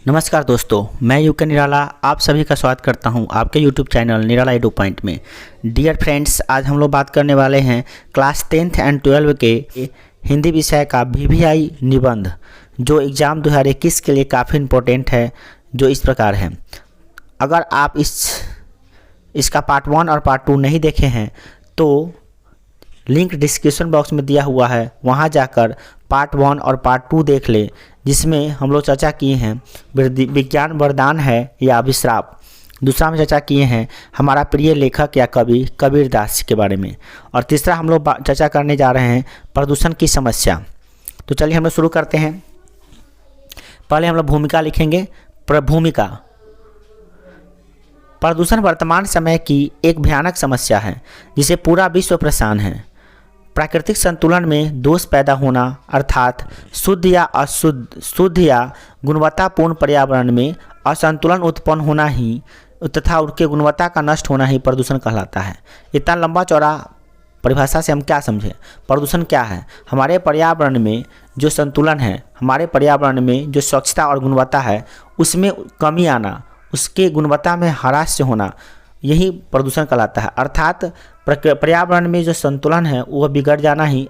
नमस्कार दोस्तों, मैं यूके निराला आप सभी का स्वागत करता हूं आपके यूट्यूब चैनल निराला एडू पॉइंट में। डियर फ्रेंड्स, आज हम लोग बात करने वाले हैं क्लास 10th एंड 12 के हिंदी विषय का VVI निबंध, जो एग्ज़ाम 2021 के लिए काफ़ी इम्पोर्टेंट है। जो इस प्रकार है, अगर आप इसका पार्ट 1 और पार्ट 2 नहीं देखे हैं तो लिंक डिस्क्रिप्शन बॉक्स में दिया हुआ है, वहां जाकर पार्ट 1 और पार्ट 2 देख ले, जिसमें हम लोग चर्चा किए हैं विज्ञान वरदान है या अभिश्राप। दूसरा में चर्चा किए हैं हमारा प्रिय लेखक या कवि कबीरदास के बारे में। और तीसरा हम लोग चर्चा करने जा रहे हैं प्रदूषण की समस्या। तो चलिए हम लोग शुरू करते हैं। पहले हम लोग भूमिका लिखेंगे। भूमिका: प्रदूषण वर्तमान समय की एक भयानक समस्या है जिसे पूरा विश्व परेशान है। प्राकृतिक संतुलन में दोष पैदा होना, अर्थात शुद्ध या गुणवत्तापूर्ण पर्यावरण में असंतुलन उत्पन्न होना ही तथा उसके गुणवत्ता का नष्ट होना ही प्रदूषण कहलाता है। इतना लंबा चौड़ा परिभाषा से हम क्या समझें? प्रदूषण क्या है? हमारे पर्यावरण में जो संतुलन है, हमारे पर्यावरण में जो स्वच्छता और गुणवत्ता है, उसमें कमी आना, उसके गुणवत्ता में ह्रास होना, यही प्रदूषण कहलाता है। अर्थात पर्यावरण में जो संतुलन है वह बिगड़ जाना ही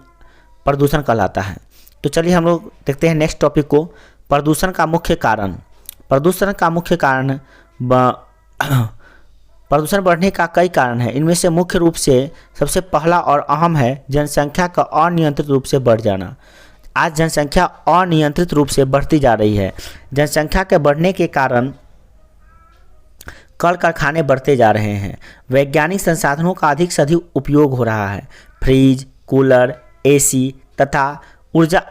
प्रदूषण कहलाता है। तो चलिए हम लोग देखते हैं नेक्स्ट टॉपिक को। प्रदूषण का मुख्य कारण। प्रदूषण का मुख्य कारण प्रदूषण बढ़ने का कई कारण है। इनमें से मुख्य रूप से सबसे पहला और अहम है जनसंख्या का अनियंत्रित रूप से बढ़ जाना। आज जनसंख्या अनियंत्रित रूप से बढ़ती जा रही है। जनसंख्या के बढ़ने के कारण कल कारखाने बढ़ते जा रहे हैं। वैज्ञानिक संसाधनों का अधिक से अधिक उपयोग हो रहा है। फ्रिज, कूलर, AC तथा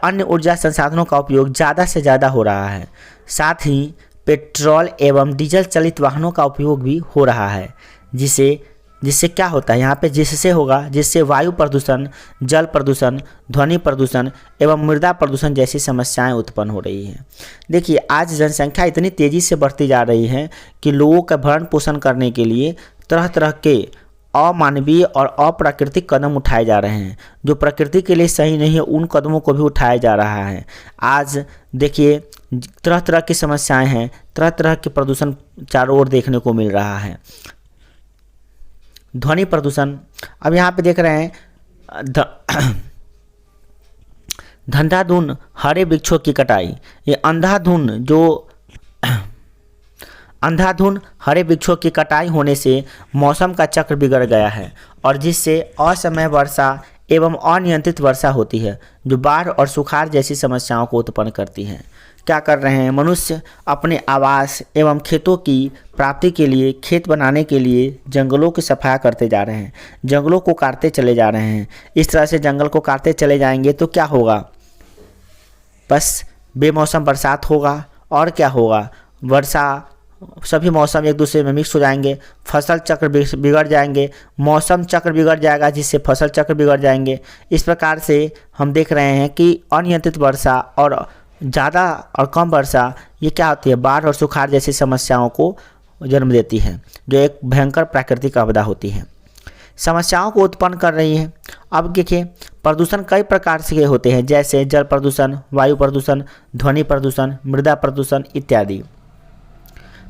अन्य ऊर्जा संसाधनों का उपयोग ज़्यादा से ज़्यादा हो रहा है। साथ ही पेट्रोल एवं डीजल चलित वाहनों का उपयोग भी हो रहा है, जिससे क्या होता है यहाँ पे, जिससे वायु प्रदूषण, जल प्रदूषण, ध्वनि प्रदूषण एवं मृदा प्रदूषण जैसी समस्याएं उत्पन्न हो रही हैं। देखिए, आज जनसंख्या इतनी तेज़ी से बढ़ती जा रही है कि लोगों का भरण पोषण करने के लिए तरह तरह के अमानवीय और अप्राकृतिक कदम उठाए जा रहे हैं। जो प्रकृति के लिए सही नहीं है, उन कदमों को भी उठाया जा रहा है। आज देखिए, तरह तरह की समस्याएँ हैं, तरह तरह के प्रदूषण चारों ओर देखने को मिल रहा है। ध्वनि प्रदूषण, अब यहाँ पे देख रहे हैं धंधाधुन हरे वृक्षों की कटाई। ये अंधाधुन हरे वृक्षों की कटाई होने से मौसम का चक्र बिगड़ गया है और जिससे असमय वर्षा एवं अनियंत्रित वर्षा होती है, जो बाढ़ और सुखाड़ जैसी समस्याओं को उत्पन्न करती हैं। क्या कर रहे हैं? मनुष्य अपने आवास एवं खेतों की प्राप्ति के लिए, खेत बनाने के लिए जंगलों की सफाई करते जा रहे हैं, जंगलों को काटते चले जा रहे हैं। इस तरह से जंगल को काटते चले जाएंगे तो क्या होगा? बस बेमौसम बरसात होगा। और क्या होगा? सभी मौसम एक दूसरे में मिक्स हो जाएंगे, फसल चक्र बिगड़ जाएंगे, मौसम चक्र बिगड़ जाएगा, जिससे फसल चक्र बिगड़ जाएंगे। इस प्रकार से हम देख रहे हैं कि अनियंत्रित वर्षा और ज़्यादा और कम वर्षा, ये क्या होती है? बाढ़ और सुखाड़ जैसी समस्याओं को जन्म देती है, जो एक भयंकर प्राकृतिक आपदा होती है, समस्याओं को उत्पन्न कर रही है। अब देखिए, प्रदूषण कई प्रकार से होते हैं, जैसे जल प्रदूषण, वायु प्रदूषण, ध्वनि प्रदूषण, मृदा प्रदूषण इत्यादि।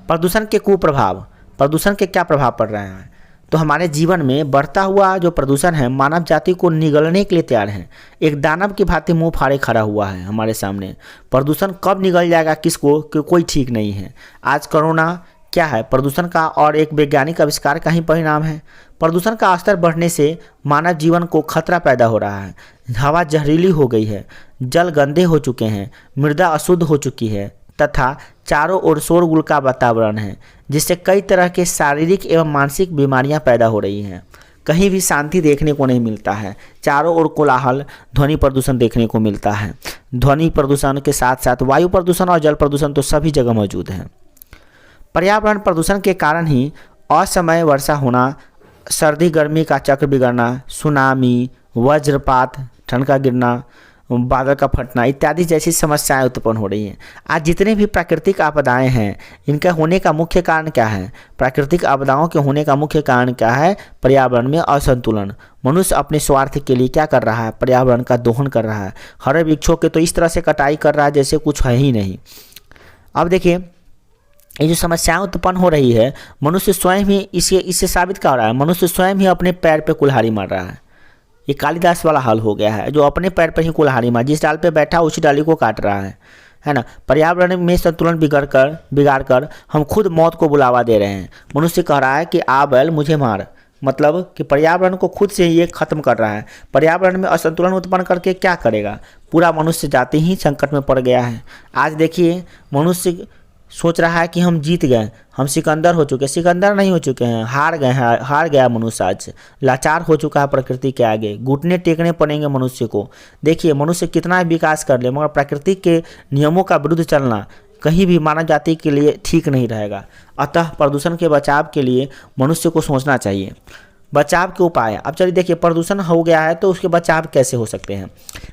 प्रदूषण के कुप्रभाव। प्रदूषण के क्या प्रभाव पड़ रहे हैं? तो हमारे जीवन में बढ़ता हुआ जो प्रदूषण है, मानव जाति को निगलने के लिए तैयार है। एक दानव की भांति मुंह फाड़े खड़ा हुआ है हमारे सामने। प्रदूषण कब निगल जाएगा किसको, कि कोई ठीक नहीं है। आज कोरोना क्या है? प्रदूषण का और एक वैज्ञानिक आविष्कार का ही परिणाम है। प्रदूषण का स्तर बढ़ने से मानव जीवन को खतरा पैदा हो रहा है। हवा जहरीली हो गई है, जल गंदे हो चुके हैं, मृदा अशुद्ध हो चुकी है तथा चारों ओर शोरगुल का वातावरण है, जिससे कई तरह के शारीरिक एवं मानसिक बीमारियां पैदा हो रही हैं। कहीं भी शांति देखने को नहीं मिलता है, चारों ओर कोलाहल, ध्वनि प्रदूषण देखने को मिलता है। ध्वनि प्रदूषण के साथ साथ वायु प्रदूषण और जल प्रदूषण तो सभी जगह मौजूद है। पर्यावरण प्रदूषण के कारण ही असमय वर्षा होना, सर्दी गर्मी का चक्र बिगड़ना, सुनामी, वज्रपात, ठंड का गिरना, बादल का फटना इत्यादि जैसी समस्याएं उत्पन्न हो रही हैं। आज जितने भी प्राकृतिक आपदाएं हैं, इनका होने का मुख्य कारण क्या है? प्राकृतिक आपदाओं के होने का मुख्य कारण क्या है? पर्यावरण में असंतुलन। मनुष्य अपने स्वार्थ के लिए क्या कर रहा है? पर्यावरण का दोहन कर रहा है। हरे वृक्षों के तो इस तरह से कटाई कर रहा है जैसे कुछ है ही नहीं। अब देखिए, ये जो समस्याएं उत्पन्न हो रही है, मनुष्य स्वयं ही इससे साबित क्या हो रहा है, मनुष्य स्वयं ही अपने पैर पे कुल्हाड़ी मार रहा है। ये कालिदास वाला हाल हो गया है, जो अपने पैर पर ही कुल्हाड़ी मार, जिस डाल पे बैठा उसी डाली को काट रहा है ना। पर्यावरण में संतुलन बिगाड़ कर हम खुद मौत को बुलावा दे रहे हैं। मनुष्य कह रहा है कि आ बैल मुझे मार, मतलब कि पर्यावरण को खुद से ये खत्म कर रहा है। पर्यावरण में असंतुलन उत्पन्न करके क्या करेगा, पूरा मनुष्य जाति ही संकट में पड़ गया है। आज देखिए मनुष्य सोच रहा है कि हम जीत गए, हम सिकंदर हो चुके, सिकंदर नहीं हो चुके हैं, हार गए हैं, हार गया मनुष्य। आज लाचार हो चुका है प्रकृति के आगे, घुटने टेकने पड़ेंगे मनुष्य को। देखिए मनुष्य कितना विकास कर ले, मगर प्रकृति के नियमों का विरुद्ध चलना कहीं भी मानव जाति के लिए ठीक नहीं रहेगा। अतः प्रदूषण के बचाव के लिए मनुष्य को सोचना चाहिए। बचाव के उपाय, अब चलिए देखिए प्रदूषण हो गया है तो उसके बचाव कैसे हो सकते हैं।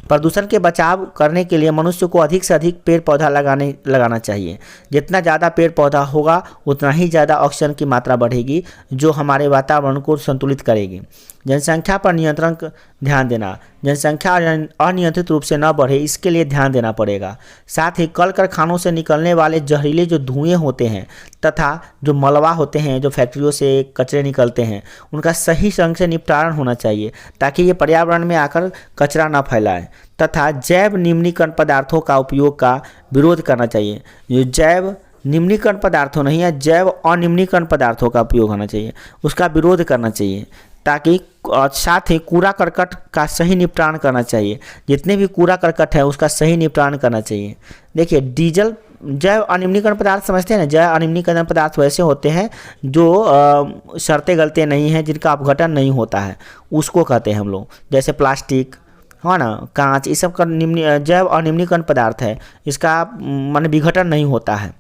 प्रदूषण के बचाव करने के लिए मनुष्य को अधिक से अधिक पेड़ पौधा लगाना चाहिए। जितना ज़्यादा पेड़ पौधा होगा उतना ही ज़्यादा ऑक्सीजन की मात्रा बढ़ेगी, जो हमारे वातावरण को संतुलित करेगी। जनसंख्या पर नियंत्रण ध्यान देना, जनसंख्या अनियंत्रित रूप से न बढ़े इसके लिए ध्यान देना पड़ेगा। साथ ही कल कारखानों से निकलने वाले जहरीले जो धुएं होते हैं तथा जो मलबा होते हैं, जो फैक्ट्रियों से कचरे निकलते हैं, उनका सही ढंग से निपटारण होना चाहिए ताकि ये पर्यावरण में आकर कचरा न फैलाए। तथा जैव निम्नीकरण पदार्थों का उपयोग का विरोध करना चाहिए। जो जैव निम्नीकरण पदार्थों नहीं है, जैव अनिम्नीकरण पदार्थों का उपयोग होना चाहिए, उसका विरोध करना चाहिए। ताकि साथ ही कूड़ा करकट का सही निपटान करना चाहिए, जितने भी कूड़ा करकट है उसका सही निपटान करना चाहिए। देखिए डीजल जैव अनिम्नीकरण पदार्थ समझते हैं ना, जैव अनिम्नीकरण पदार्थ वैसे होते हैं जो शर्तें गलते नहीं हैं, जिनका अपघटन नहीं होता है, उसको कहते हैं हम लोग। जैसे प्लास्टिक है ना, कांच, ये सब का जैव अनिम्नीकरण पदार्थ है, इसका माने विघटन नहीं होता है।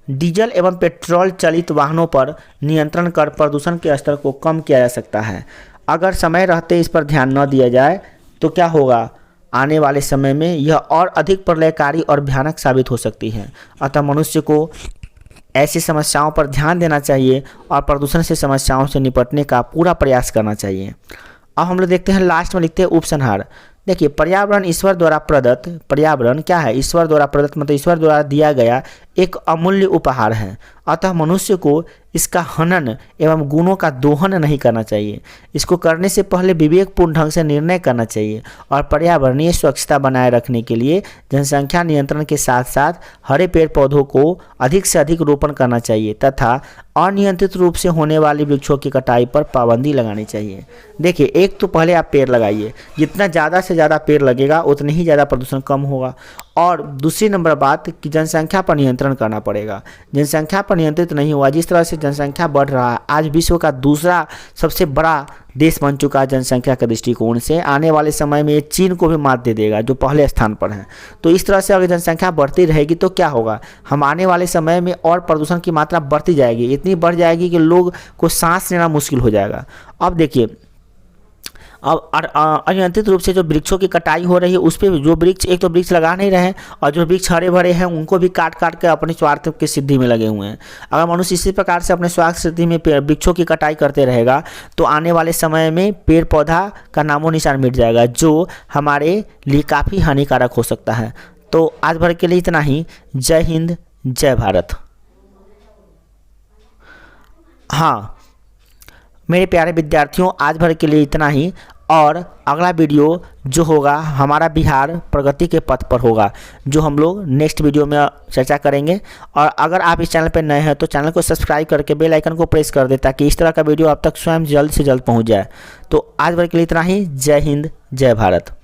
डीजल एवं पेट्रोल चलित वाहनों पर नियंत्रण कर प्रदूषण के स्तर को कम किया जा सकता है। अगर समय रहते इस पर ध्यान न दिया जाए तो क्या होगा, आने वाले समय में यह और अधिक प्रलयकारी और भयानक साबित हो सकती है। अतः मनुष्य को ऐसी समस्याओं पर ध्यान देना चाहिए और प्रदूषण से समस्याओं से निपटने का पूरा प्रयास करना चाहिए। अब हम लोग देखते हैं लास्ट में लिखते हैं उपसंहार। देखिए पर्यावरण ईश्वर द्वारा प्रदत्त, पर्यावरण क्या है, ईश्वर द्वारा प्रदत्त मतलब ईश्वर द्वारा दिया गया एक अमूल्य उपहार है। अतः मनुष्य को इसका हनन एवं गुणों का दोहन नहीं करना चाहिए। इसको करने से पहले विवेकपूर्ण ढंग से निर्णय करना चाहिए और पर्यावरणीय स्वच्छता बनाए रखने के लिए जनसंख्या नियंत्रण के साथ साथ हरे पेड़ पौधों को अधिक से अधिक रोपण करना चाहिए तथा अनियंत्रित रूप से होने वाली वृक्षों की कटाई पर पाबंदी लगानी चाहिए। देखिए एक तो पहले आप पेड़ लगाइए, जितना ज़्यादा से ज़्यादा पेड़ लगेगा उतनी ही ज़्यादा प्रदूषण कम होगा। और दूसरी नंबर बात कि जनसंख्या पर नियंत्रण करना पड़ेगा। जनसंख्या पर नियंत्रित नहीं हुआ, जिस तरह से जनसंख्या बढ़ रहा है, आज विश्व का दूसरा सबसे बड़ा देश बन चुका है जनसंख्या के दृष्टिकोण से, आने वाले समय में ये चीन को भी मात दे देगा जो पहले स्थान पर है। तो इस तरह से अगर जनसंख्या बढ़ती रहेगी तो क्या होगा, हम आने वाले समय में और प्रदूषण की मात्रा बढ़ती जाएगी, इतनी बढ़ जाएगी कि लोग को सांस लेना मुश्किल हो जाएगा। अब देखिए अब अनियंत्रित रूप से जो वृक्षों की कटाई हो रही है उस पर जो वृक्ष, एक तो वृक्ष लगा नहीं रहे हैं और जो वृक्ष हरे भरे हैं उनको भी काट काट के अपने स्वार्थ की सिद्धि में लगे हुए हैं। अगर मनुष्य इसी प्रकार से अपने स्वार्थ सिद्धि में वृक्षों की कटाई करते रहेगा तो आने वाले समय में पेड़ पौधा का नामो निशान मिट जाएगा, जो हमारे लिए काफ़ी हानिकारक हो सकता है। तो आज भर के लिए इतना ही। जय हिंद, जय भारत। हाँ मेरे प्यारे विद्यार्थियों, आज भर के लिए इतना ही और अगला वीडियो जो होगा हमारा बिहार प्रगति के पथ पर होगा, जो हम लोग नेक्स्ट वीडियो में चर्चा करेंगे। और अगर आप इस चैनल पर नए हैं तो चैनल को सब्सक्राइब करके बेल आइकन को प्रेस कर दें ताकि इस तरह का वीडियो आप तक स्वयं जल्द से जल्द पहुंच जाए। तो आज भर के लिए इतना ही। जय हिंद, जय भारत।